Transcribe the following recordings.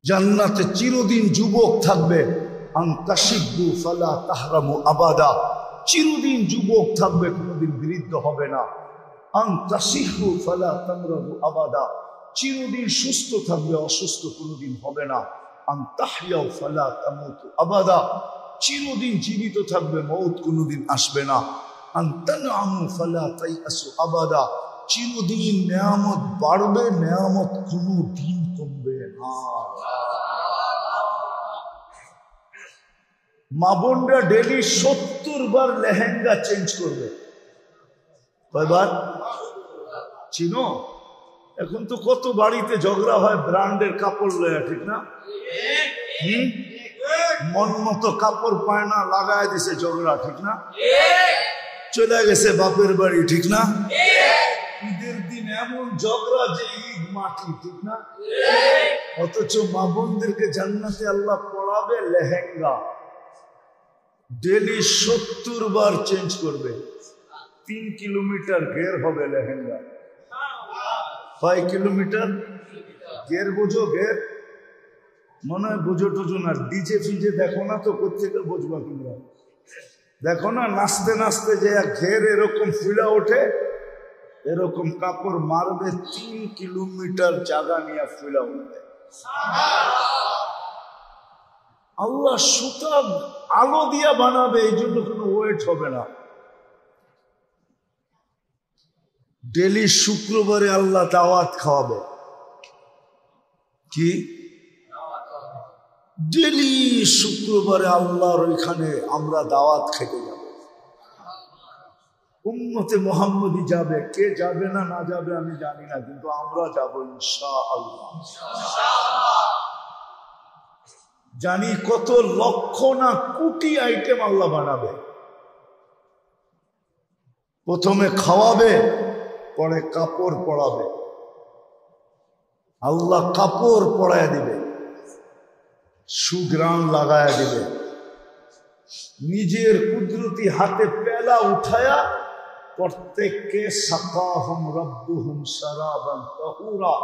জান্নাতে চিরদিন যুবক থাকবে। আনতাশিব্বু ফালা তাহরামু আবাদা, চিরদিন যুবক থাকবে, কোনোদিন বৃদ্ধ হবে না। আনতাশিহু ফালা তামরাদু আবাদা, চিরদিন সুস্থ থাকবে, অসুস্থ কোনোদিন হবে না। আনতাহইয়াউ ফালা তামুতু আবাদা, চিরদিন জীবিত থাকবে, মউত কোনোদিন আসবে না। আনতানআমু ফালা তাইয়াসু আবাদা, চিরদিন নেয়ামত বাড়বে, নেয়ামত কোনোদিন কমবে না। মা বোনরা ডেলি 70 বার লেহেঙ্গা চেঞ্জ করবে। কয়বার? চিনো? এখন তো কত বাড়িতে ঝগড়া হয় ব্র্যান্ডের কাপড় লয়া, ঠিক না? মন মতো কাপড় পায় না, লাগায় দিছে ঝগড়া, ঠিক না? চলে গেছে বাপের বাড়ি, ঠিক না? ঈদের দিন এমন ঝগড়া যে ঈদ মাটি, ঠিক না? অথচ মা বোনদেরকে জান্নাতে আল্লাহ পড়াবে লেহেঙ্গা, ডেলি 70 বার চেঞ্জ করবে। 3 কিলোমিটার ঘের হবে লেহেঙ্গা। 5 কিলোমিটার ঘের, বুঝো ঘের? মনে হয় বুঝো টুজো না। ডিজে ফিজে দেখো না তো, কোথেকে বুঝবা তোমরা? দেখো না, নাচতে নাচতে যে ঘের এরকম ফুলা ওঠে, এরকম কাপড় মারবে 3 কিলোমিটার জায়গা নিয়ে ফুলা উঠবে। আল্লাহ সুতা আলো দিয়া বানাবে, এই জন্য কোনো ওয়েট হবে না। ডেলি শুক্রবারে আল্লাহ দাওয়াত খাওয়াবে। কি? ডেলি শুক্রবারে আল্লাহর ওইখানে আমরা দাওয়াত খেতে যাব। উম্মতে মুহাম্মদী যাবে, কে যাবে না না যাবে আমি জানি না, কিন্তু আমরা যাব ইনশাআল্লাহ। জানি কত লক্ষ না কোটি আইটেম আল্লাহ বানাবে। প্রথমে খাওয়াবে, পরে কাপড় পরাবে। আল্লাহ কাপড় পরায় দিবে, সুগ্রাণ লাগায় দিবে, নিজের কুদরতি হাতে পেলা উঠায়া প্রত্যেককে সাকাহুম রাব্বুহুম শারাবান তাহুরা,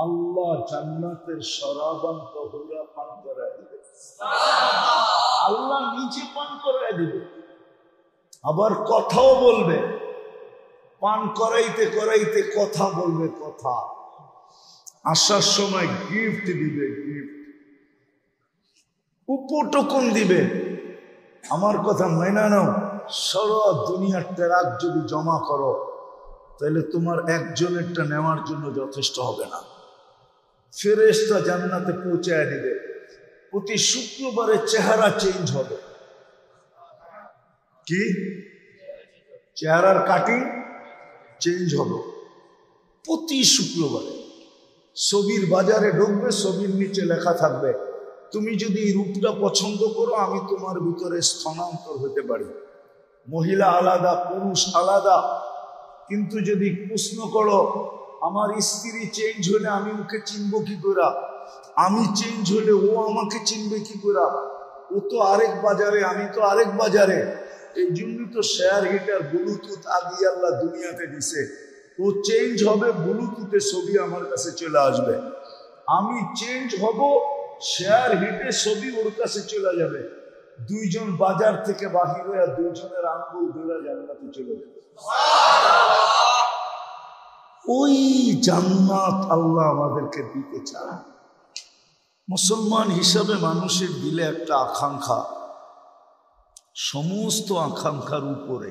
আল্লাহ জান্নাতের শরাবান তাহুরা পান করায় দিবে। আল্লাহ নিজে পান করায় দিবে, আবার কথাও বলবে। পান করাইতে করাইতে কথা বলবে, কথা। আসার সময় গিফট দিবে, গিফট, উপটকন দিবে। আমার কথা মাইনা নাও, সারা দুনিয়ার ট্রাক যদি জমা করো তাহলে তোমার একজনেরটা নেওয়ার জন্য যথেষ্ট হবে না। ফেরেশতা জান্নাতে পৌঁছায় দিবে। প্রতি শুক্রবারে চেহারা চেঞ্জ হবে। কি? চেহারার কাটিং চেঞ্জ হবে প্রতি শুক্রবারে। ছবির বাজারে ঢুকবে, ছবির নিচে লেখা থাকবে, তুমি যদি রূপটা পছন্দ করো আমি তোমার ভিতরে স্থানান্তর হতে পারি। মহিলা আলাদা, পুরুষ আলাদা। কিন্তু যদি প্রশ্ন করো আমার স্ত্রী চেঞ্জ হলে আমি ওকে চিনব কি করে, আমি চেঞ্জ হলে ও আমাকে চিনবে কি করে, ও তো আরেক বাজারে, আমি তো আরেক বাজারে। এই জন্যই তো শেয়ার হিটার ব্লুটুথ আদি আল্লাহ দুনিয়াতে দিছে। ও চেঞ্জ হবে, ব্লুটুথে ছবি আমার কাছে চলে আসবে। আমি চেঞ্জ হব, শেয়ার হিটে ছবি ওর কাছে চলে যাবে। দুইজন বাজার থেকে বাহির হয়ে দুইজনের আঙ্গুল ধরে জান্নাতে চলে যাবে। ওই জান্নাত আল্লাহ আমাদেরকে দিতে চায়। মুসলমান হিসাবে মানুষের দিলে একটা আকাঙ্ক্ষা, সমস্ত আকাঙ্ক্ষার উপরে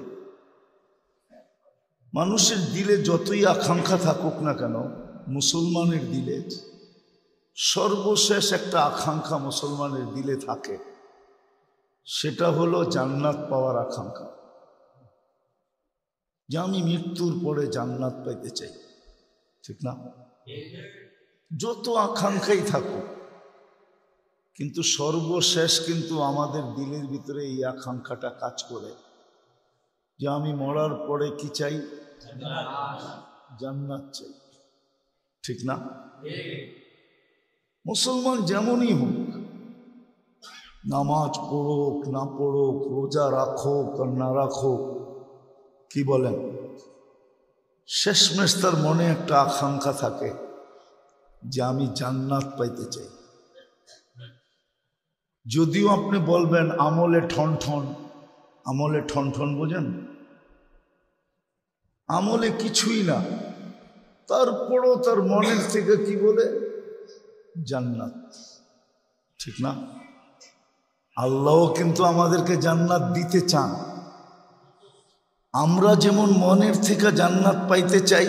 মানুষের দিলে যতই আকাঙ্ক্ষা থাকুক না কেন, মুসলমানের দিলে সর্বশেষ একটা আকাঙ্ক্ষা মুসলমানের দিলে থাকে, সেটা হলো জান্নাত পাওয়ার আকাঙ্ক্ষা। যে আমি মৃত্যুর পরে জান্নাত পাইতে চাই, ঠিক না? যত আকাঙ্ক্ষাই থাকুক, কিন্তু সর্বশেষ কিন্তু আমাদের দিলের ভিতরে এই আকাঙ্ক্ষাটা কাজ করে যে আমি মরার পরে কি চাই? জান্নাত চাই, ঠিক না? মুসলমান যেমনই হোক, নামাজ পড়ুক না পড়ুক, রোজা রাখুক আর না রাখুক, কি বলেন, শেষমেশ তার মনে একটা আকাঙ্ক্ষা থাকে যে আমি জান্নাত পাইতে চাই। যদিও আপনি বলবেন আমলে ঠন ঠন, আমলে ঠন ঠন বোঝেন, আমলে কিছুই না, তারপরও তার মনের থেকে কি বলে জান্নাত, ঠিক না? আল্লাহ কিন্তু আমাদেরকে জান্নাত দিতে চান। আমরা যেমন মনের থেকে জান্নাত পাইতে চাই,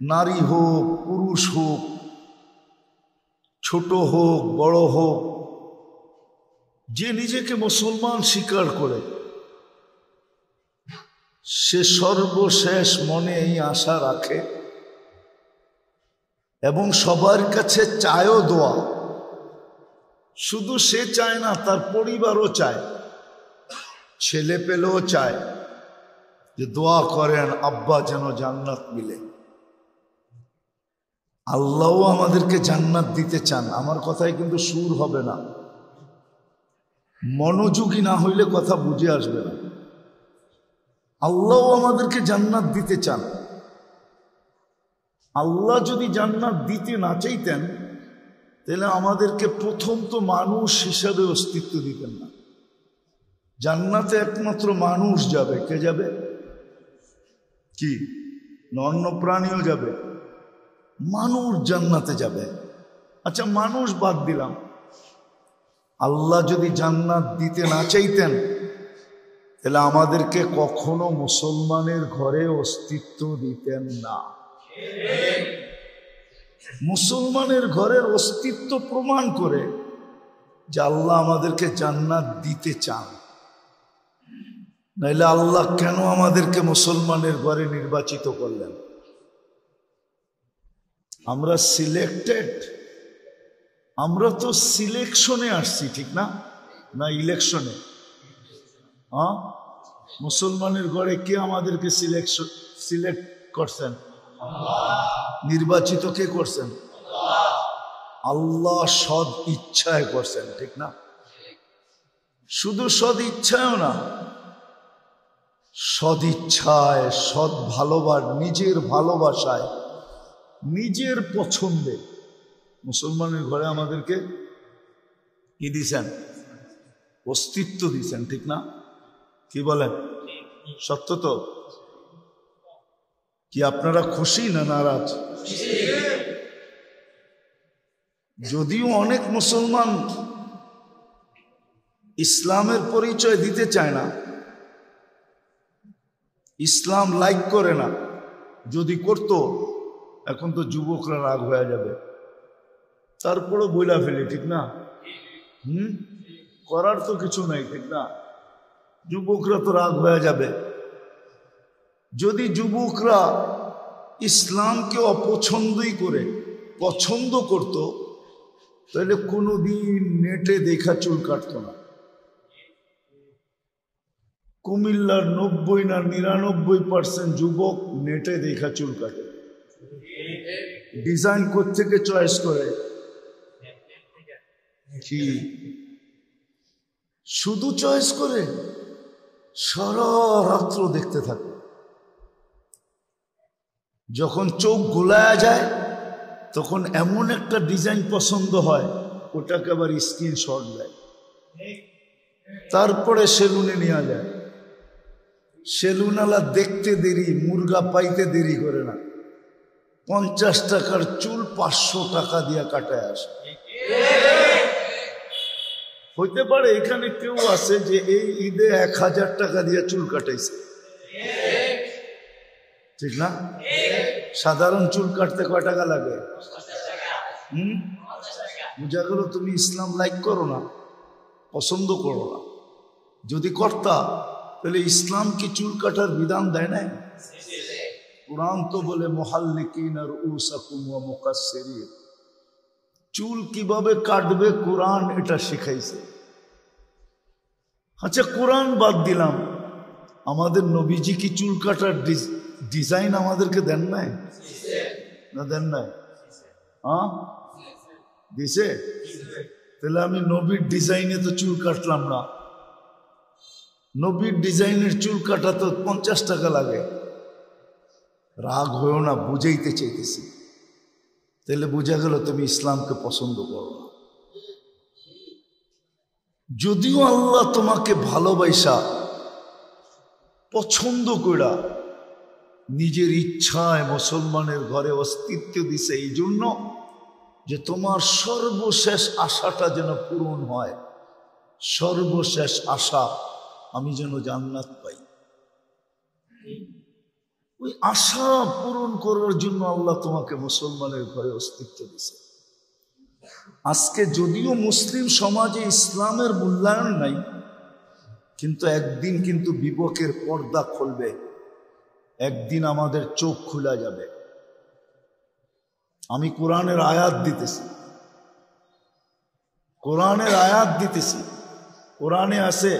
নারী হোক পুরুষ হোক, ছোট হোক বড় হোক, যে নিজেকে মুসলমান স্বীকার করে সে সর্বশেষ মনে এই আশা রাখে এবং সবার কাছে চায়ও দোয়া। শুধু সে চায় না, তার পরিবারও চায়, ছেলে পেলেও চায় যে দোয়া করেন আব্বা যেন জান্নাত মিলে। আল্লাহও আমাদেরকে জান্নাত দিতে চান। আমার কথায় কিন্তু সুর হবে না, মনোযোগী না হইলে কথা বুঝে আসবে না। আল্লাহও আমাদেরকে জান্নাত দিতে চান। আল্লাহ যদি জান্নাত দিতে না চাইতেন তাহলে আমাদেরকে প্রথম তো মানুষ হিসাবে অস্তিত্ব দিতেন না। জান্নাতে একমাত্র মানুষ যাবে। কে যাবে? কি অন্য প্রাণীও যাবে? মানুষ জান্নাতে যাবে। আচ্ছা মানুষ বাদ দিলাম, আল্লাহ যদি জান্নাত দিতে না চাইতেন তাহলে আমাদেরকে কখনো মুসলমানের ঘরে অস্তিত্ব দিতেন না। মুসলমানের ঘরের অস্তিত্ব প্রমাণ করে যে আল্লাহ আমাদেরকে জান্নাত দিতে চান। নাইলে আল্লাহ কেন আমাদেরকে মুসলমানের ঘরে নির্বাচিত করলেন? আমরা সিলেক্টেড, আমরা তো সিলেকশনে আসছি, ঠিক না? না ইলেকশনে? হ্যাঁ, মুসলমানের ঘরে কে আমাদেরকে সিলেক্ট করছেন? নির্বাচিত কে করছেন? আল্লাহ সদ ইচ্ছায় করছেন, ঠিক না? শুধু সদ ইচ্ছায়ও না, সদ ইচ্ছায়, সদ নিজের ভালোবাসায়, নিজের পছন্দে মুসলমানের ঘরে আমাদেরকে কি দিছেন? অস্তিত্ব দিছেন, ঠিক না? কি বলেন? সত্য তো? কি আপনারা খুশি না নারাজ? যদিও অনেক মুসলমান ইসলামের পরিচয় দিতে চায় না, ইসলাম লাইক করে না। যদি করতো এখন তো যুবকরা রাগ হয়ে যাবে, তারপরও বইলা ফেলে, ঠিক না? করার তো কিছু নাই, ঠিক না? যুবকরা তো রাগ হয়ে যাবে। যদি যুবকরা ইসলামকে অপছন্দই করে পছন্দ করত তাহলে কোনোদিন নেটে দেখা চুল কাটত না। কুমিল্লার 90 না 99% যুবক নেটে দেখা চুল কাটে। ডিজাইন কোত্থেকে চয়েস করে? কি শুধু চয়েস করে? সারা রাত্র দেখতে থাকে। যখন চোখ গোলায়া যায় তখন এমন একটা ডিজাইন পছন্দ হয়, ওটাকে আবার স্ক্রিনশট দেয়, তারপরে সেলুনে নিয়ে যায়। সেলুনওয়ালা দেখতে দেরি, মুরগা পাইতে দেরি করে না। 50 টাকার চুল 500 টাকা দিয়ে কাটায় আসে। হইতে পারে এখানে কেউ আছে যে এই ঈদে 1000 টাকা দিয়ে চুল কাটাইছে, ঠিক না? সাধারণ চুল কাটতে কয় টাকা লাগে? বুঝা গেল তুমি ইসলাম লাইক করো না, পছন্দ করো না। যদি করতা তাহলে ইসলাম কি চুল কাটার বিধান দেয় না? কুরআন তো বলে মুহাল্লিকিনা রুউসাকুম ওয়া মুকাসসিরিন, চুল কিভাবে কাটবে কুরআন এটা শিখাইছে। আচ্ছা কুরআন বাদ দিলাম, আমাদের নবীজি কি চুল কাটার ডিজাইন আমাদেরকে দেন নাই? না দেন নাই? হ্যাঁ দিছে। তাহলে আমি নবীর ডিজাইনে তো চুল কাটলাম না। নবীর ডিজাইনের চুল কাটা তো 50 টাকা লাগে। রাগ হয়েও না, বুঝাইতে চাইতেছি। তাহলে বোঝা গেল তুমি ইসলামকে পছন্দ করো না। যদিও আল্লাহ তোমাকে ভালোবাসা পছন্দ করা নিজের ইচ্ছায় মুসলমানের ঘরে অস্তিত্ব দিছে, এই জন্য যে তোমার সর্বশেষ আশাটা যেন পূরণ হয়। সর্বশেষ আশা আমি যেন জান্নাত পাই, ওই আশা পূরণ করার জন্য আল্লাহ তোমাকে মুসলমানের ঘরে অস্তিত্ব দিছে। আজকে যদিও মুসলিম সমাজে ইসলামের মূল্যায়ন নাই, কিন্তু একদিন কিন্তু বিবেকের পর্দা খুলবে, একদিন আমাদের চোখ খোলা যাবে। আমি কোরআনের আয়াত দিতেছি, কোরআনের আয়াত দিতেছি। কোরআনে আছে,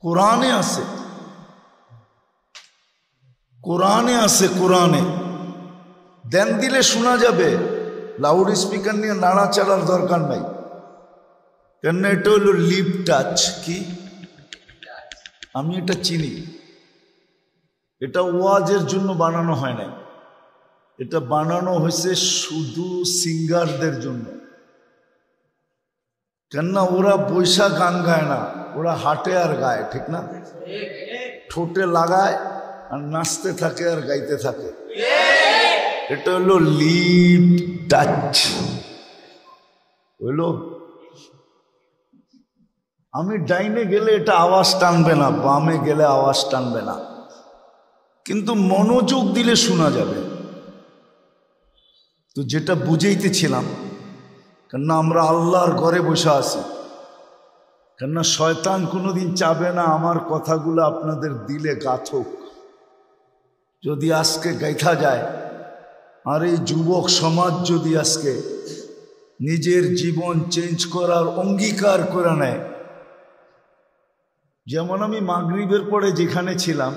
কোরআনে আছে, কোরআনে আছে, কোরআনে দেন দিলে শোনা যাবে। লাউড স্পিকার নিয়ে নাড়াচাড়ার দরকার নাই, কেন এটা হলো লিপ টাচ। কি আমি এটা চিনি, এটা ওয়াজের জন্য বানানো হয় নাই, এটা বানানো হয়েছে শুধু সিঙ্গারদের জন্য। কেননা ওরা বৈশা গান গায় না, ওরা হাঁটে আর গায়, ঠিক না? ঠোঁটে লাগায় আর নাচতে থাকে আর গাইতে থাকে। এটা হলো লিপ টাচ। হইলো আমি ডাইনে গেলে এটা আওয়াজ টানবে না, বামে গেলে আওয়াজ টানবে না, কিন্তু মনোযোগ দিলে শোনা যাবে। তো যেটা বুঝাইতেছিলাম, কেননা আমরা আল্লাহর ঘরে বসে আছি, কেননা শয়তান কোনোদিন চাবে না আমার কথাগুলো আপনাদের দিলে গাথুক। যদি আজকে গাইথা যায়, আর এই যুবক সমাজ যদি আজকে নিজের জীবন চেঞ্জ করার অঙ্গীকার করে নেয়, যেমন আমি মাগরিবের পরে যেখানে ছিলাম,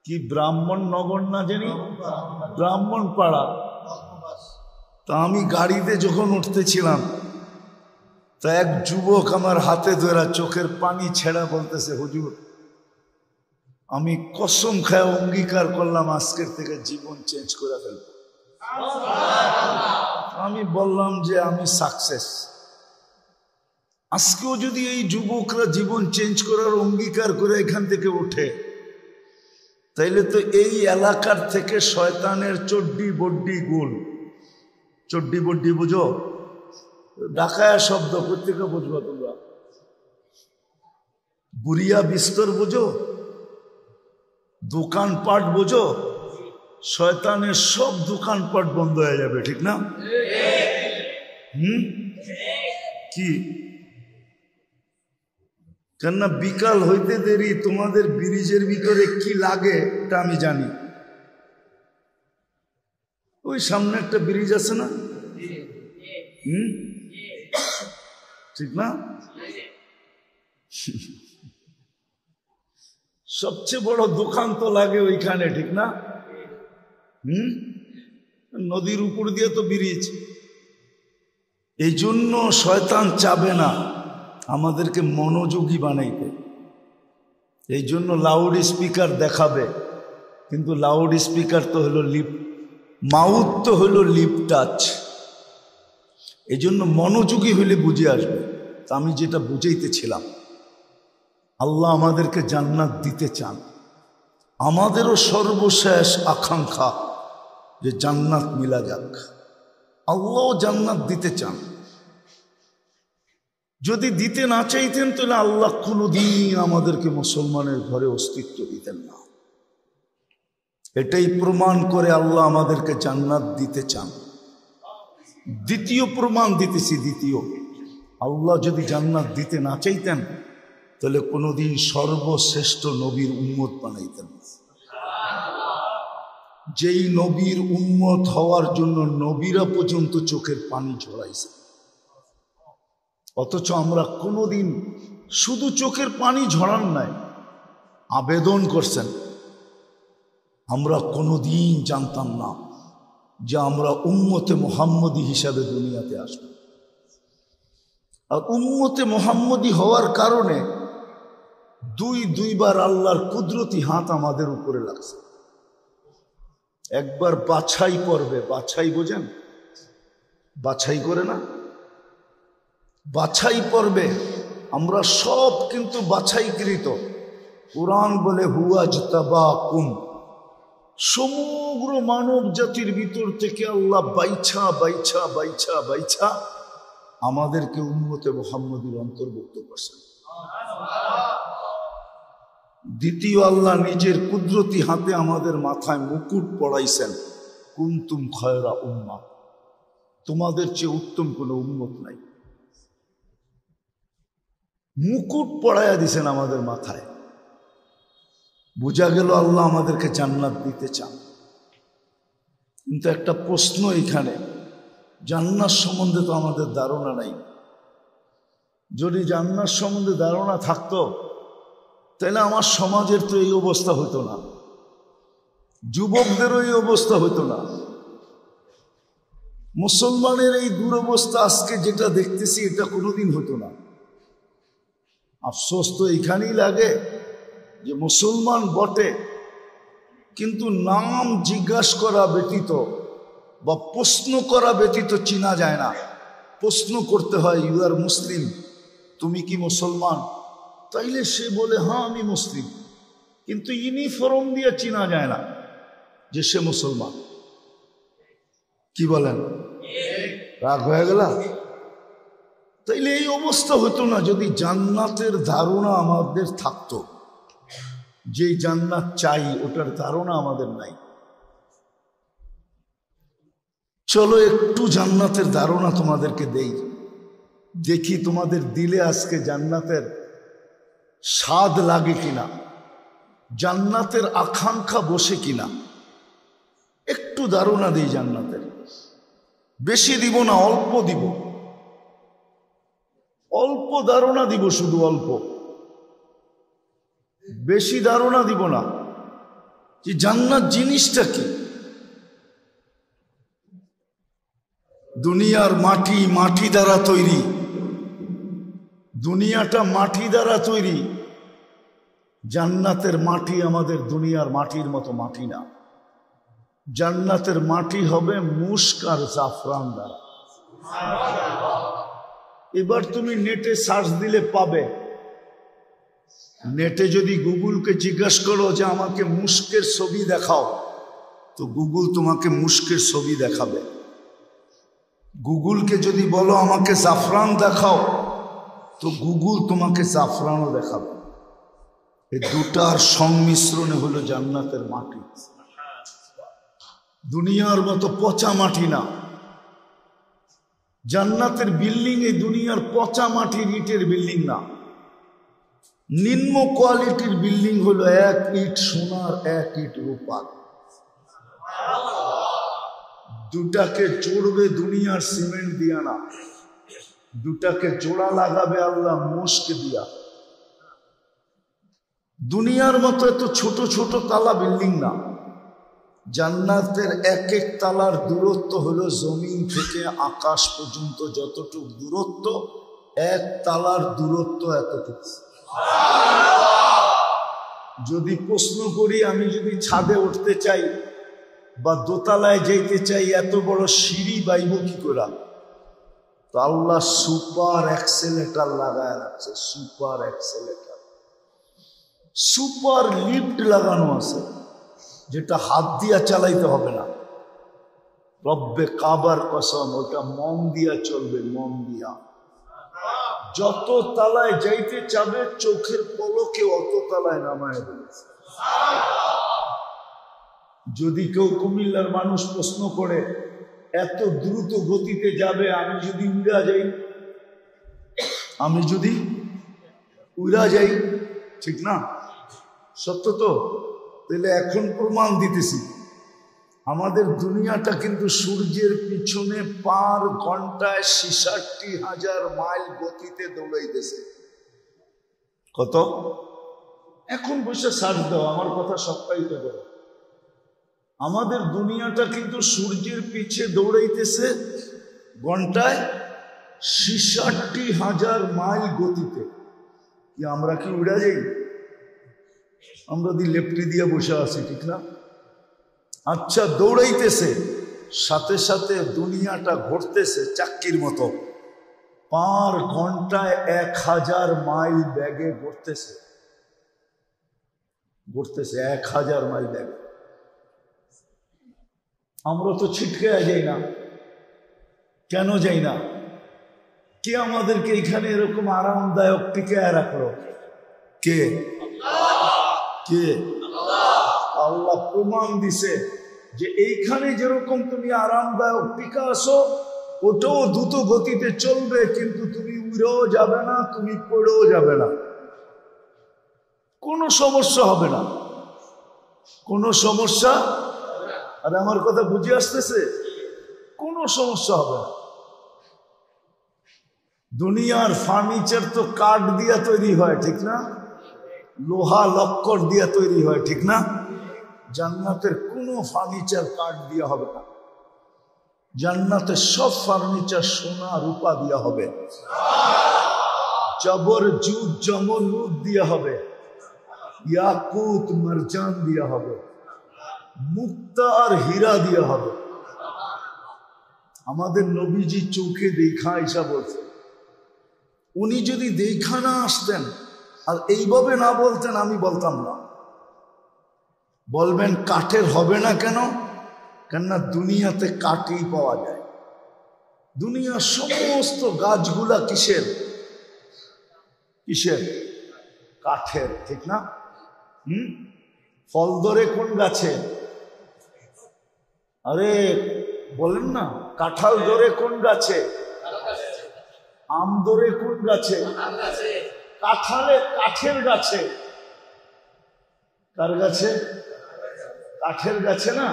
কি ব্রাহ্মণ নগর না জানি, ব্রাহ্মণ পাড়া, তা আমি গাড়িতে যখন উঠতেছিলাম, তা এক যুবক আমার হাতে ধরা চোখের পানি ছেড়া বলতেছে, হুজুর আমি কসম খায় অঙ্গীকার করলাম আজকের থেকে জীবন চেঞ্জ করে ফেলব। আমি বললাম যে আমি সাকসেস। আজকেও যদি এই যুবকরা জীবন চেঞ্জ করার অঙ্গীকার করে এখান থেকে ওঠে, তাইলে তো এই এলাকার থেকে শয়তানের চড্ডি বড্ডি গোল। চড্ডি বড্ডি বুঝো? ঢাকায়া শব্দ, প্রত্যেকে বুঝবো তোমরা। বুড়িয়া বিস্তর বুঝো? দোকানপাট বুঝো? শয়তানের সব দোকানপাট বন্ধ হয়ে যাবে, ঠিক না? কি কেননা বিকাল হইতে দেরি, তোমাদের ব্রিজের ভিতরে কি লাগে এটা আমি জানি। ওই সামনে একটা ব্রিজ আছে না? ঠিক না? সবচেয়ে বড় দোকান তো লাগে ওইখানে, ঠিক না? নদীর উপর দিয়ে তো ব্রিজ। এই জন্য শয়তান চাবে না আমাদেরকে মনোযোগী বানাইতে, এই জন্য লাউড স্পিকার দেখাবে, কিন্তু লাউড স্পিকার তো হলো লিপ, মাউথ তো হলো লিপ টাচ। এই জন্য মনোযোগী হইলে বুঝে আসবে। তা আমি যেটা বুঝাইতেছিলাম, আল্লাহ আমাদেরকে জান্নাত দিতে চান, আমাদেরও সর্বশেষ আকাঙ্ক্ষা যে জান্নাত মিলা যাক। আল্লাহ জান্নাত দিতে চান। যদি দিতে না চাইতেন তাহলে আল্লাহ কোনোদিন আমাদেরকে মুসলমানের ঘরে অস্তিত্ব দিতেন না। এটাই প্রমাণ করে আল্লাহ আমাদেরকে জান্নাত দিতে চান। দ্বিতীয় প্রমাণ দিতেছি, দ্বিতীয়, আল্লাহ যদি জান্নাত দিতে না চাইতেন তাহলে কোনোদিন সর্বশ্রেষ্ঠ নবীর উম্মত বানাইতেন। যেই নবীর উম্মত হওয়ার জন্য নবীরা পর্যন্ত চোখের পানি ঝরাইছে, অথচ আমরা কোনোদিন শুধু চোখের পানি ঝরান নাই, আবেদন করছেন। আমরা কোনোদিন জানতাম না যে আমরা উম্মতে মুহাম্মদী হিসাবে দুনিয়াতে আসব। আর উম্মতে মুহাম্মদী হওয়ার কারণে দুইবার আল্লাহর কুদরতি হাত আমাদের উপরে লাগছে। একবার বাছাই করবে, বাছাই বোঝেন? বাছাই করে না, বাছাই পর্বে আমরা সব কিন্তু বাছাইকৃত। কোরআন বলে হুয়াজতাবাকুম, সমগ্র মানব জাতির ভিতর থেকে আল্লাহ বাইছা বাইছা বাইছা বাইছা আমাদেরকে উম্মতে মুহাম্মদীর অন্তর্ভুক্ত করছেন। দ্বিতীয়, আল্লাহ নিজের কুদরতি হাতে আমাদের মাথায় মুকুট পড়াইছেন, কুনতুম খায়রা উম্মাহ, তোমাদের চেয়ে উত্তম কোনো উম্মত নাই। মুকুট পড়াইয়া দিছেন আমাদের মাথায়। বোঝা গেল আল্লাহ আমাদেরকে জান্নাত দিতে চান। কিন্তু একটা প্রশ্ন এখানে, জান্নাত সম্বন্ধে তো আমাদের ধারণা নাই। যদি জান্নাত সম্বন্ধে ধারণা থাকতো তাহলে আমার সমাজের তো এই অবস্থা হতো না, যুবকদেরও এই অবস্থা হতো না, মুসলমানের এই দুরবস্থা আজকে যেটা দেখতেছি এটা কোনোদিন হতো না। আফসোস তো এখানেই লাগে যে মুসলমান বটে, কিন্তু নাম জিজ্ঞাসা করা ব্যতীত বা প্রশ্ন করা ব্যতীত চিনা যায় না। প্রশ্ন করতে হয়, ইউ আর মুসলিম, তুমি কি মুসলমান? তাইলে সে বলে হ্যাঁ আমি মুসলিম, কিন্তু ইউনিফর্ম দিয়ে চিনা যায় না যে সে মুসলমান। কি বলেন? রাগ হয়ে গেল? তাইলে এই অবস্থা হতো না যদি জান্নাতের ধারণা আমাদের থাকতো। যে জান্নাত চাই ওটার ধারণা আমাদের নাই। চলো একটু জান্নাতের ধারণা তোমাদেরকে দেই, দেখি তোমাদের দিলে আজকে জান্নাতের স্বাদ লাগে কিনা, জান্নাতের আকাঙ্ক্ষা বসে কিনা। একটু ধারণা দেই জান্নাতের, বেশি দিব না, অল্প দিব, অল্প ধারণা দিব, শুধু অল্প, বেশি ধারণা দিব না যে জান্নাত জিনিসটা কি। দুনিয়ার মাটি, মাটি দ্বারা তৈরি, দুনিয়াটা মাটি দ্বারা তৈরি। জান্নাতের মাটি আমাদের দুনিয়ার মাটির মতো মাটি না। জান্নাতের মাটি হবে মুস্ক আর জাফরান দ্বারা। এবার তুমি নেটে সার্চ দিলে পাবে। নেটে যদি গুগলকে জিজ্ঞাসা করো যে আমাকে মুস্কের ছবি দেখাও, তো গুগল তোমাকে মুস্কের ছবি দেখাবে। গুগলকে যদি বলো আমাকে জাফরান দেখাও, তো গুগল তোমাকে জাফরানও দেখাবে। এই দুটার সংমিশ্রণে হলো জান্নাতের মাটি। দুনিয়ার মতো পচা মাটি না। জান্নাতের বিল্ডিং এই দুনিয়ার পচা মাটির ইটের বিল্ডিং না। নিম্ন কোয়ালিটির বিল্ডিং হলো এক ইট সোনার, এক ইট রূপার। দুটাকে জোড়বে দুনিয়ার সিমেন্ট দিয়া না, দুটাকে জোড়া লাগাবে আল্লাহ মুস্ক দিয়া। দুনিয়ার মতো এত ছোট ছোট তালা বিল্ডিং না। জান্নাতের এক এক তালার দূরত্ব হলো জমিন থেকে আকাশ পর্যন্ত যতটুকু দূরত্ব, এক তালার দূরত্ব এতটুকু। যদি প্রশ্ন করি, আমি যদি ছাদে উঠতে চাই বা দোতলায় যেতে চাই, এত বড় সিঁড়ি বাইব কি করে? তো আল্লাহ সুপার অ্যাক্সেলেটার লাগায় রাখছে। সুপার অ্যাক্সেলেটার, সুপার লিফট লাগানো আছে, যেটা হাত দিয়া চালাইতে হবে না। রব্বে কাবার কসম, ওটা মন দিয়া চলবে, মন দিয়া। যত তালায় যাইতে চাবে চোখের পলকে অত তালায় নামায় দেবে। যদি কেউ কুমিল্লার মানুষ প্রশ্ন করে এত দ্রুত গতিতে যাবে, আমি যদি উড়া যাই, আমি যদি উড়া যাই, ঠিক না? সত্য তো? তাহলে এখন প্রমাণ দিতেছি, আমাদের দুনিয়াটা কিন্তু সূর্যের পিছনে পার ঘন্টায় ৬৬,০০০ মাইল গতিতে দৌড়াইতেছে। কত? এখন বসে সার্চ দাও, আমার কথা সপ্তাহিত করো। আমাদের দুনিয়াটা কিন্তু সূর্যের পিছে দৌড়াইতেছে ঘন্টায় ৬৬,০০০ মাইল গতিতে। কি আমরা কি উড়া যাই? আমরা লেফটি দিয়ে বসে আছি, ঠিক না? আচ্ছা, দৌড়াইতেছে, সাথে সাথে দুনিয়াটা ঘুরতেছে চাক্কির মতো। পার ঘন্টায় 1000 মাইল ব্যাগে ঘুরতেছে 1000 মাইল ব্যাগে। আমরা তো ছিটকে যাই না, কেন যাই না? কে আমাদেরকে এখানে এরকম আরামদায়ক টিকায় রাখলো? কে? কে? আল্লাহ প্রমাণ দিছে যে এইখানে যেরকম তুমি আরামদায়ক টিকা আসো, ওটাও দ্রুত গতিতে চলবে, কিন্তু তুমি উড়েও যাবে না, তুমি পড়েও যাবে না, কোনো সমস্যা হবে না, কোনো সমস্যা। আর আমার কথা বুঝে আসতেছে? কোনো সমস্যা হবে না। দুনিয়ার ফার্নিচার তো কাঠ দিয়া তৈরি হয়, ঠিক না? লোহা লক্কর দিয়া তৈরি হয়, ঠিক না? জান্নাতের কোনো ফার্নিচার কাঠ দিয়া হবে না। জান্নাতের সব ফার্নিচার সোনা রূপা দিয়া হবে, জবর জুদ জমরুদ দিয়া হবে, ইয়াকুত মারজান দিয়া হবে, মুক্তা আর হীরা দিয়া হবে। আমাদের নবীজি চোখে দেখা ঈশা বলছে, উনি যদি দেখা না আসতেন আর এইভাবে না বলতেন, আমি বলতাম না। বলবেন কাঠের হবে না কেন? কেননা দুনিয়াতে কাঠই পাওয়া যায়। দুনিয়ার সমস্ত গাছগুলা কিসের? কিসের? কাঠের, ঠিক না? ফল ধরে কোন গাছে? আরে বলেন না, কাঁঠাল ধরে কোন গাছে? আম ধরে কোন গাছে? কাঁঠালে কাঠের গাছে। কার গাছে? কাঠের গাছে না।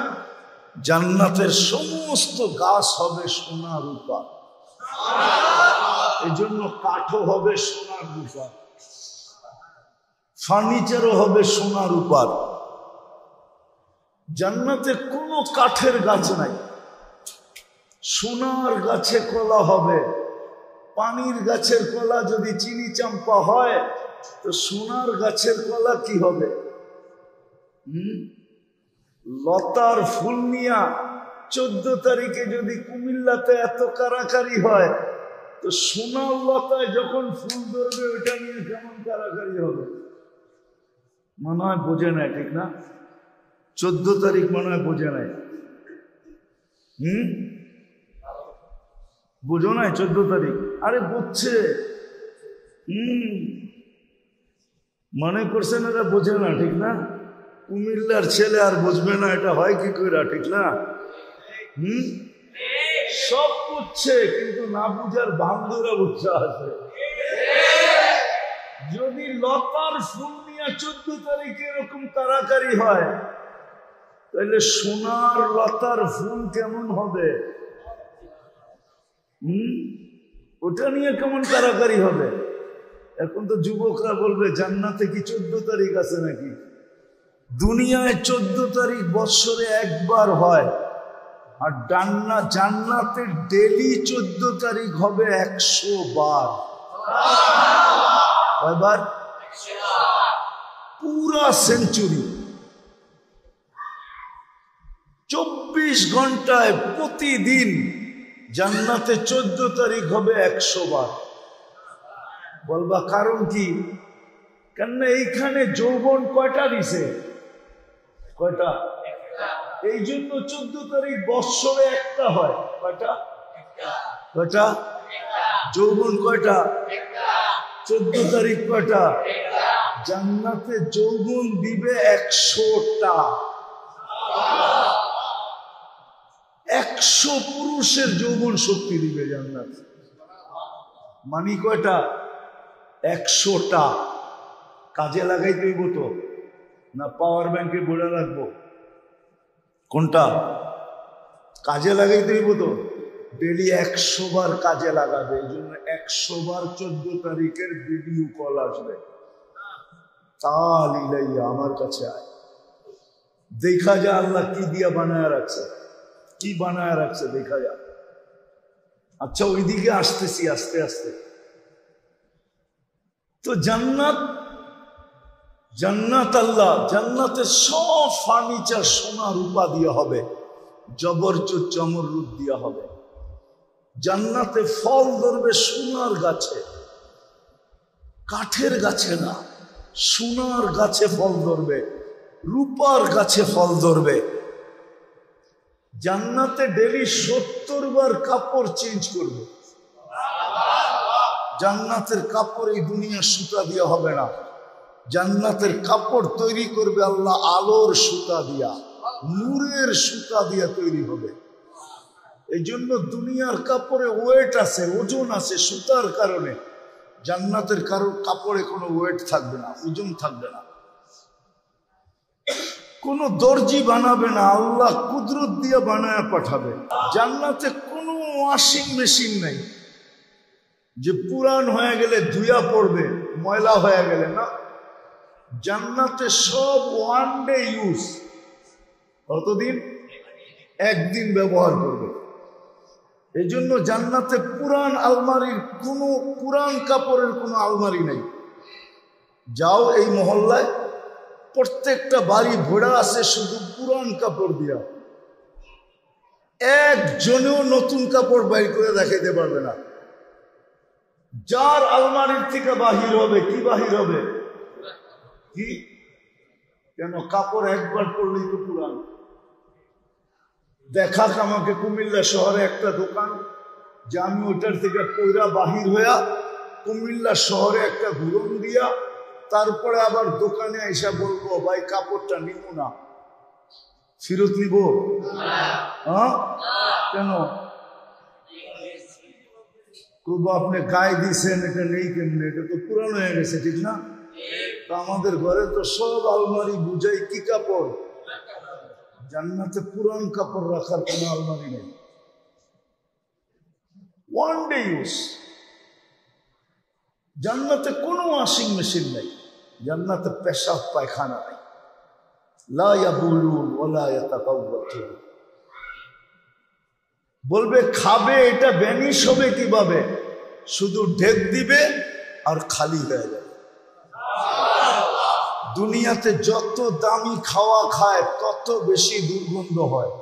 জান্নাতের সমস্ত গাছ হবে সোনা রূপা, এই জন্য কাঠও হবে সোনা রূপা, ফার্নিচারও হবে সোনা রূপার। জান্নাতে কোনো কাঠের গাছ নাই, সোনার গাছে কলা হবে। পানির গাছের কলা যদি চিনি চাম্পা হয়, তো সোনার গাছের কলা কি হবে? লতার ফুল নিয়া 14 তারিখে যদি কুমিল্লাতে এত কারাকারি হয়, তো সোনার লতায় যখন ফুল ধরবে, ওটা নিয়ে কেমন কারাকারি হবে? মনে হয় বোঝে নাই, ঠিক না? 14 তারিখ মনে হয় বোঝে নাই। বুঝো নাই 14 তারিখ? আরে বুঝছে, মনে করছেন এরা বোঝে না, ঠিক না? কুমিল্লার ছেলে আর বুঝবে না, এটা হয় কি করে, ঠিক না? সব বুঝছে, কিন্তু না বুঝার বান্ধবরা বুঝছে আছে। যদি লতার ফুল নিয়ে 14 তারিখে এরকম কারাকারি হয়, তাহলে সোনার লতার ফুল কেমন হবে? ওটা নিয়ে কেমন কারাকারি হবে? এখন তো যুবকরা বলবে জান্নাতে কি 14 তারিখ আছে নাকি? দুনিয়ায় 14 তারিখ বৎসরে একবার হয়, আর জান্নাতে ডেলি 14 তারিখ হবে 100 বার। কয়বার? পুরা সেঞ্চুরি। 24 ঘন্টায় প্রতিদিন জান্নাতে 14 তারিখ হবে 100 বার। বলবা কারণ কি? কেন এইখানে যৌবন কয়টা দিছে? কয়টা? এই জন্য 14 তারিখ বৎসরে একটা হয়। কয়টা? কয়টা? যৌবন কয়টা? 14 তারিখ কয়টা? জান্নাতে যৌবন দিবে 100টা। 100 পুরুষের যৌবন শক্তি দিবে জান্নাত। মানি কয়টা? 100টা। কাজে লাগাইতে হইব তো, না পাওয়ার ব্যাংকে বলে রাখবো? কোনটা? কাজে লাগাইতে হইব তো। ডেলি 100 বার কাজে লাগাবে। এই জন্য 100 বার 14 তারিখের ভিডিও কল আসবে। তাল ইলাইয়া, আমার কাছে আয়, দেখা যা আল্লাহ কি দিয়া বানায় রাখছে, কি বানায় রাখছে দেখা যা। আচ্ছা, ওইদিকে আসতেছি আস্তে আস্তে। তো জান্নাত, জান্নাত আল্লাহ, জান্নাতের সব ফার্নিচার সোনা রূপা দিয়ে হবে, জবরজুদ জমরুদ দিয়া হবে। জান্নাতে ফল ধরবে সোনার গাছে, কাঠের গাছে না, সোনার গাছে ফল ধরবে, রূপার গাছে ফল ধরবে। জান্নাতে ডেলি 70 বার কাপড় চেঞ্জ করবে। জান্নাতের কাপড় এই দুনিয়ার সুতা দিয়ে হবে না, জান্নাতের কাপড় তৈরি করবে আল্লাহ আলোর সুতা দিয়া, নূরের সুতা দিয়া তৈরি হবে। এই জন্য দুনিয়ার কাপড়ে ওয়েট আছে, ওজন আছে সুতার কারণে। জান্নাতের কাপড়ে কোনো ওয়েট থাকবে না, ওজন থাকবে না। কোনো দর্জি বানাবে না, আল্লাহ কুদরত দিয়ে বানায় পাঠাবে। জান্নাতে কোনো ওয়াশিং মেশিন নেই যে পুরান হয়ে গেলে ধুয়া পড়বে, ময়লা হয়ে গেলে না। জান্নাতে সব ওয়ান ডে ইউজ, কতদিন? একদিন ব্যবহার করবে। এই জন্য জান্নাতে পুরান আলমারির কোনো, পুরান কাপড়ের কোনো আলমারি নেই। যাও এই মহল্লায়, প্রত্যেকটা বাড়ি ভরা আছে শুধু পুরান কাপড় দিয়া, একজনেও নতুন কাপড় বাইর করে দেখাইতে পারবে না। যার আলমারির থেকে বাহির হবে, কি বাহির হবে? কি? কেন? কাপড় একবার পরলেই তো পুরান। দেখাক আমাকে কুমিল্লা শহরে একটা দোকান যে আমি ওটার থেকে পয়রা বাহির হইয়া কুমিল্লা শহরে একটা ঘুরন দিয়া তারপরে আবার দোকানে এসে বলবো ভাই কাপড়টা নিব না, ফেরত নিব? হ্যাঁ, কেন? আপনি গায়ে দিয়েছেন, এটা নেই কেমনি, এটা তো পুরানো হয়ে গেছে, ঠিক না? তো আমাদের ঘরে তো সব আলমারি বুঝাই কি কাপড়? জান্নাতে পুরান কাপড় রাখার কোনো আলমারি নেই, ওয়ান ডে ইউজ। জান্নাতে কোনো ওয়াশিং মেশিন নেই, জান্নাতে পেশাব পায়খানা নেই। লা ইয়াবুলুন ওয়ালা ইয়াতাকাওয়াতুন। বলবে খাবে, এটা ভ্যানিশ হবে কিভাবে? শুধু ঢেক দিবে আর খালি হয়ে যাবে। দুনিয়াতে যত দামি খাওয়া খায় তত বেশি দুর্গন্ধ হয়।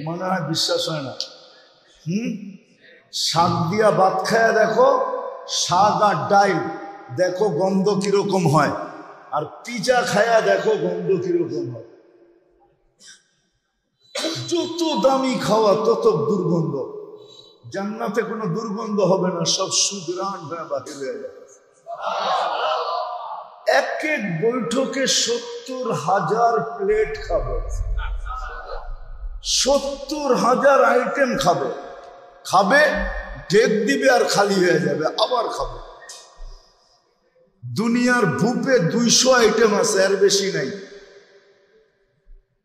মনে হয় বিশ্বাস হয় না। শাক দিয়া ভাত খায়া দেখো, শাক আর ডাইল দেখো গন্ধ কিরকম হয়, আর পিজা খায়া দেখো গন্ধ কিরকম হয়। যত দামি খাওয়া তত দুর্গন্ধ। জান্নাতে কোনো দুর্গন্ধ হবে না, সব সুগ্রাণ হয়ে বাতিল হয়ে যাবে। এক এক বৈঠকে 70,000 প্লেট খাবে, 70,000 আইটেম খাবে। খাবে, ঢেক দিবে আর খালি হয়ে যাবে, আবার খাবে। দুনিয়ার ভূপে 200 আইটেম আছে, এর বেশি নাই।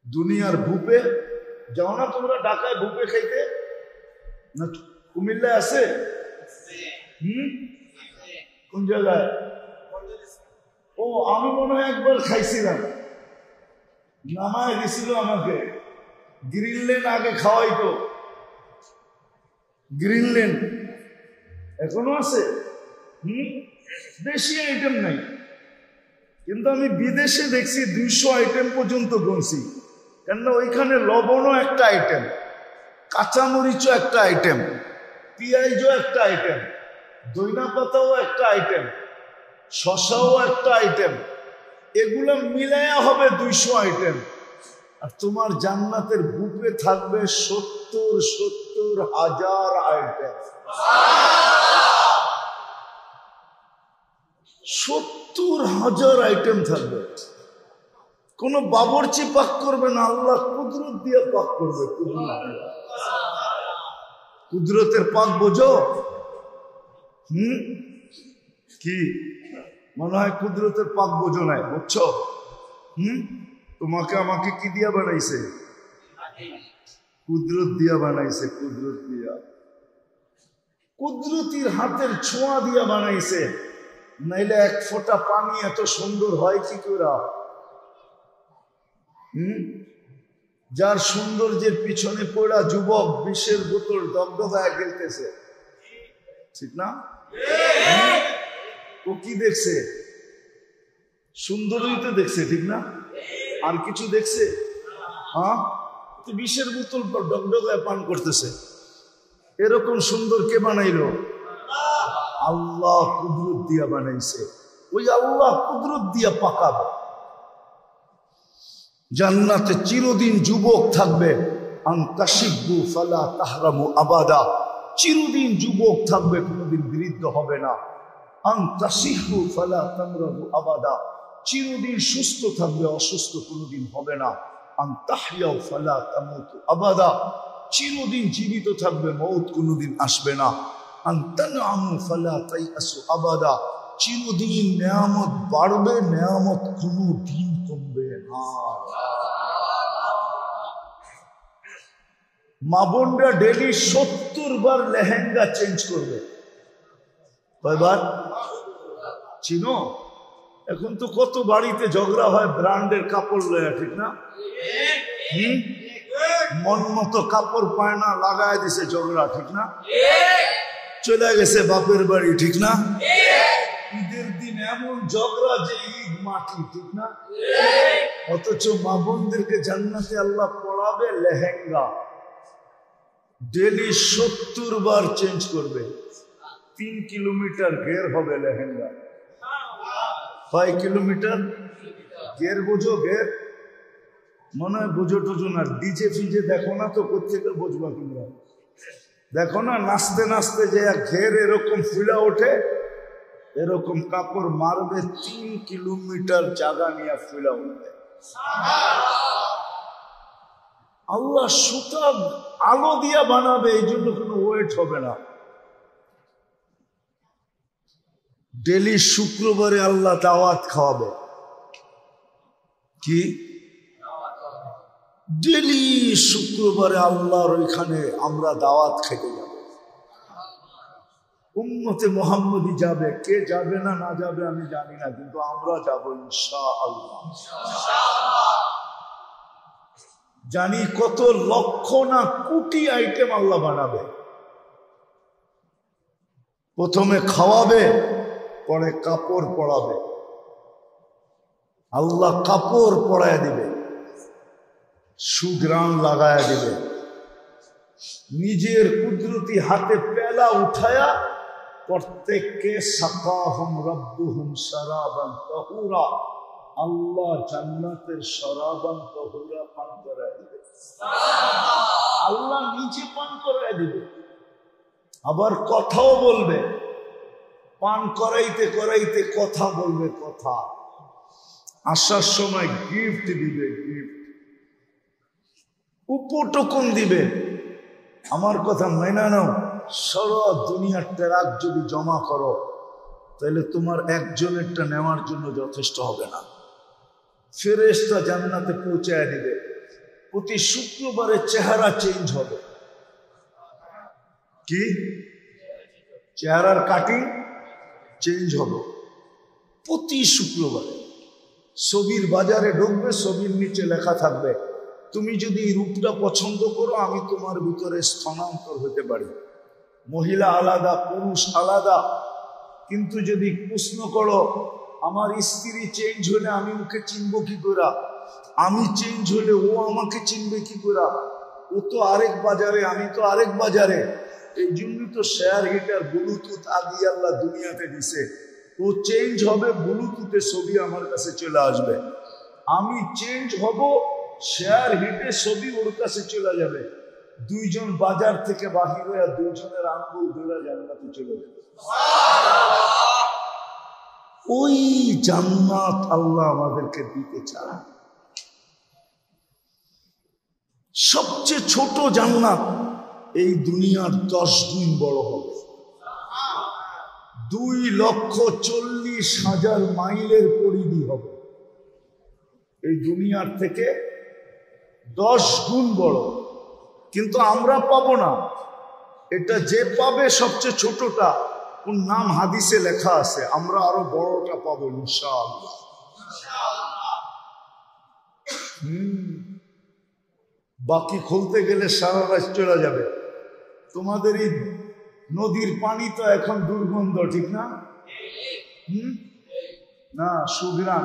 দুনিয়ার ভূপে যাও না তোমরা, ঢাকায় ভূপে খাইতে না? কুমিল্লায় আছে? কোন জায়গায়? ও, আমি মনে হয় একবার খাইছিলাম, নামায় দিছিল আমাকে। গ্রিনল্যান্ড আগে খাওয়াইতো, গ্রিনল্যান্ড এখনো আছে। বেশি আইটেম নাই, কিন্তু আমি বিদেশে দেখছি 200 আইটেম পর্যন্ত গুনছি। কেননা ওইখানে লবণও একটা আইটেম, কাঁচামরিচও একটা আইটেম, পেঁয়াজও একটা আইটেম, দইনা পাতাও একটা আইটেম, শশাও একটা আইটেম। এগুলো মিলায়া হবে 200 আইটেম। আর তোমার জান্নাতের বুফে থাকবে 70,000 আইটেম। 70,000 আইটেম থাকবে। কোন বাবরচি পাক করবে না, আল্লাহ কুদরত দিয়ে পাক করবে। কুদরতের পাক বোঝো? কি মনে হয় কুদরতের পাক বোঝো নাই? বুঝছো? তোমাকে আমাকে কি দিয়া বানাইছে? কুদরত দিয়া বানাইছে, কুদরত দিয়া, কুদরতির হাতের ছোঁয়া দিয়া বানাইছে। নাইলে এক ফোঁটা পানি এত সুন্দর হয় কি করে? যার সৌন্দর্যের পিছনে পড়া যুবক 20-এর বোতল দগদগায় খেলতেছে, ঠিক না? ও কি দেখছে? সুন্দরই তো দেখছে, ঠিক না? আর কিছু দেখছে? হ্যাঁ, তো বিষের বোতল ডগডগায় পান করতেছে। এরকম সুন্দর কে বানাইলো? আল্লাহ কুদরত দিয়া বানাইছে। ওই আল্লাহ কুদরত দিয়া পাকাবে। জান্নাতে চিরদিন যুবক থাকবে। আনতাশিবু ফালা তাহরামু আবাদা, চিরদিন যুবক থাকবে, কোনোদিন বৃদ্ধ হবে না। আনতাশিহু ফালা তামরাদু আবাদা, চিরদিন সুস্থ থাকবে, অসুস্থ কোনোদিন হবে না। আনতাহইয়াউ ফালা তামুতু আবাদা, চিরদিন জীবিত থাকবে, মউত কোনোদিন আসবে না। আনতানআমু ফালা তাইআসু আবাদা, চিরদিন নেয়ামত বাড়বে, নেয়ামত কোনোদিন কমবে না। মা বোনরা ডেলি 70 বার লেহেঙ্গা চেঞ্জ করবে। কয়বার? চিনো? এখন তো কত বাড়িতে ঝগড়া হয় ব্র্যান্ডের কাপড় লয়া, ঠিক না? মন মতো কাপড় পায় না, লাগায় দিছে ঝগড়া, ঠিক না? চলে গেছে বাপের বাড়ি, ঠিক না? ঈদের দিন এমন ঝগড়া যে ঈদ মাটি, ঠিক না? অথচ মা বোনদেরকে জান্নাতে আল্লাহ পড়াবে লেহেঙ্গা, ডেলি 70 বার চেঞ্জ করবে। 3 কিলোমিটার ঘের হবে লেহেঙ্গা। 5 কিলোমিটার ঘের, বোঝো ঘের? মনে হয় বোঝো টোঝো না। ডিজে ফিজে দেখো না তো, কোথেকে বুঝবা তোমরা? দেখো না নাচতে নাচতে যে ঘের এরকম ফুলা ওঠে, এরকম কাপড় মারবে 3 কিলোমিটার জায়গা নিয়ে ফুলা উঠবে। আল্লাহ সুতা আলো দিয়া বানাবে, এই জন্য কোনো ওয়েট হবে না। ডেলি শুক্রবারে আল্লাহ দাওয়াত খাওয়াবে। কি? ডেলি শুক্রবারে আল্লাহর ওইখানে আমরা দাওয়াত খেতে যাব। উম্মতে মুহাম্মদী যাবে, কে যাবে না না যাবে আমি জানি না, কিন্তু আমরা যাব ইনশাআল্লাহ। জানি কত লক্ষ না কোটি আইটেম আল্লাহ বানাবে। প্রথমে খাওয়াবে, পরে কাপড় পরাবে। আল্লাহ কাপড় পরায় দিবে, সুগ্রাণ লাগায় দিবে, নিজের কুদরতি হাতে পেলা উঠায়া প্রত্যেককে সাকাহুম রাব্বুহুম শারাবান তাহুরা, আল্লাহ জান্নাতের শরাবান তাহুরা পান করায় দিবে। আল্লাহ নিজে পান করায় দিবে। আবার কথাও বলবে, পান করাইতে করাইতে কথা বলবে, কথা। আসার সময় গিফট দিবে, গিফট, উপটকন দিবে। আমার কথা মাইনা নাও, সারা দুনিয়ার ট্রাক যদি জমা করো তাহলে তোমার একজনেরটা নেওয়ার জন্য যথেষ্ট হবে না। ফেরেশতা জান্নাতে পৌঁছায় দিবে। প্রতি শুক্রবারে চেহারা চেঞ্জ হবে। কি? চেহারার কাটিং চেঞ্জ হবে প্রতি শুক্রবারে। ছবির বাজারে ঢুকবে, ছবির নিচে লেখা থাকবে, তুমি যদি রূপটা পছন্দ করো আমি তোমার ভিতরে স্থানান্তর হতে পারি। মহিলা আলাদা, পুরুষ আলাদা। কিন্তু যদি প্রশ্ন করো আমার স্ত্রী চেঞ্জ হলে আমি ওকে চিনব কি করে, আমি চেঞ্জ হলে ও আমাকে চিনবে কি করে, ও তো আরেক বাজারে, আমি তো আরেক বাজারে। এই জন্যই তো শেয়ার হিটার ব্লুটুথ আদি আল্লাহ দুনিয়াতে দিছে। ও চেঞ্জ হবে, ব্লুটুথে ছবি আমার কাছে চলে আসবে। আমি চেঞ্জ হব, শেয়ার হিটে ছবি ওর কাছে চলে যাবে। দুইজন বাজার থেকে বাহির হয়ে দুইজনের আঙ্গুল ধরে জান্নাতে চলে যাবে। ওই জান্নাত আল্লাহ আমাদেরকে দিতে চায়। সবচেয়ে ছোট জান্নাত এই দুনিয়ার 10 গুণ বড় হবে। 2,40,000 মাইলের পরিধি হবে। এই দুনিয়ার থেকে 10 গুণ বড়। কিন্তু আমরা পাবো না। এটা যে পাবে সবচেয়ে ছোটটা, ওর নাম হাদিসে লেখা আছে, আমরা আরো বড়টা পাবো ইনশাআল্লাহ। বাকি খুলতে গেলে সারা রাত চলে যাবে। তোমাদের এই নদীর পানি তো এখন দুর্গন্ধ, ঠিক না? না, সুগ্রাণ।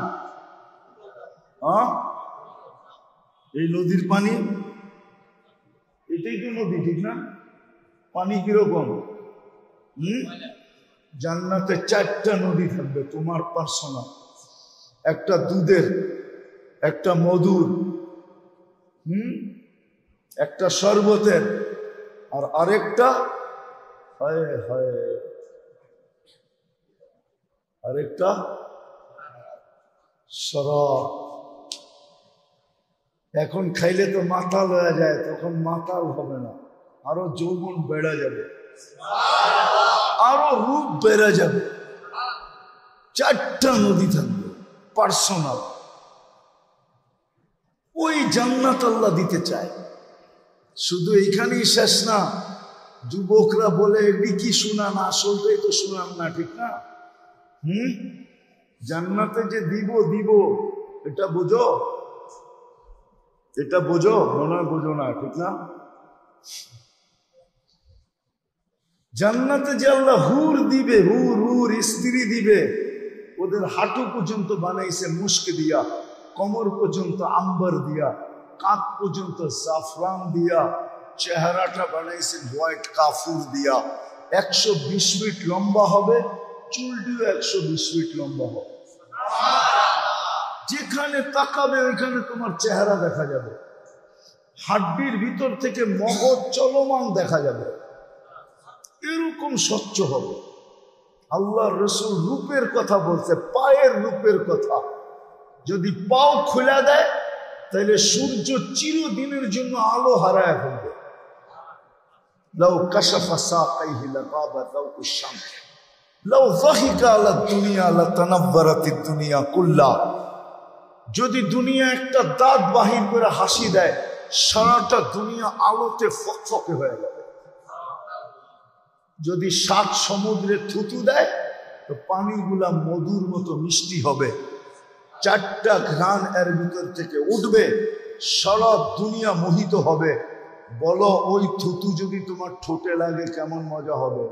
এই নদীর পানি এটাই তো নদী, ঠিক না? পানি কিরকম? জান্নাতে 4টা নদী থাকবে তোমার পার্সোনাল। একটা দুধের, একটা মধুর, একটা শরবতের, আর আরেকটা আরেকটা শরাব। এখন খাইলে তো মাতাল হয়ে যায়, তখন মাতাল হবে না, আরো যৌবন বেড়ে যাবে, আরো রূপ বেড়ে যাবে। 4টা নদী থাকবে পার্সোনাল। ওই জান্নাত আল্লাহ দিতে চায়। শুধু এইখানেই শেষ না। যুবকরা বলে এটি কি শুনান, আসলটাই তো শুনান না, ঠিক না? জান্নাতে যে দিব এটা বোঝো, এটা বোঝো, মনে হয় বোঝো না, ঠিক না? জান্নাতে যে আল্লাহ হুর দিবে, হুর স্ত্রী দিবে, ওদের হাঁটু পর্যন্ত বানাইছে মুস্ক দিয়া, কোমর পর্যন্ত আম্বার দিয়া, কাঁধ পর্যন্ত জাফরান দিয়া, চেহারাটা বানাইছে হোয়াইট কাফুর দিয়া। 120 ফিট লম্বা হবে, চুলটিও 120 ফিট লম্বা হবে। যেখানে তাকাবে ওইখানে তোমার চেহারা দেখা যাবে, হাড্ডির ভিতর থেকে মগজ চলমান দেখা যাবে, এরকম স্বচ্ছ হবে। আল্লাহ রসুল রূপের কথা বলছে, পায়ের রূপের কথা। যদি পাও খুলে দেয় তাহলে সূর্য চিরদিনের জন্য আলো হারায় ফেলবে। লাউ কাশাফা সাকাইহি লাগাবা যাওকু শামস, লাউ যাহিকা আলা দুনিয়া লাতানাব্বারাতিদ দুনিয়া কুল্লা। যদি দুনিয়া একটা দাঁত বাহির করে হাসি দেয়, সারাটা দুনিয়া আলোতে ফকফকে হয়ে যাবে। যদি 7 সমুদ্রে থুতু দেয় তো পানিগুলা মধুর মতো মিষ্টি হবে। 4টা ঘ্রাণ এর ভিতর থেকে উঠবে, সারা দুনিয়া মোহিত হবে। বলো ওই থুতু যদি তোমার ঠোঁটে লাগে কেমন মজা হবে?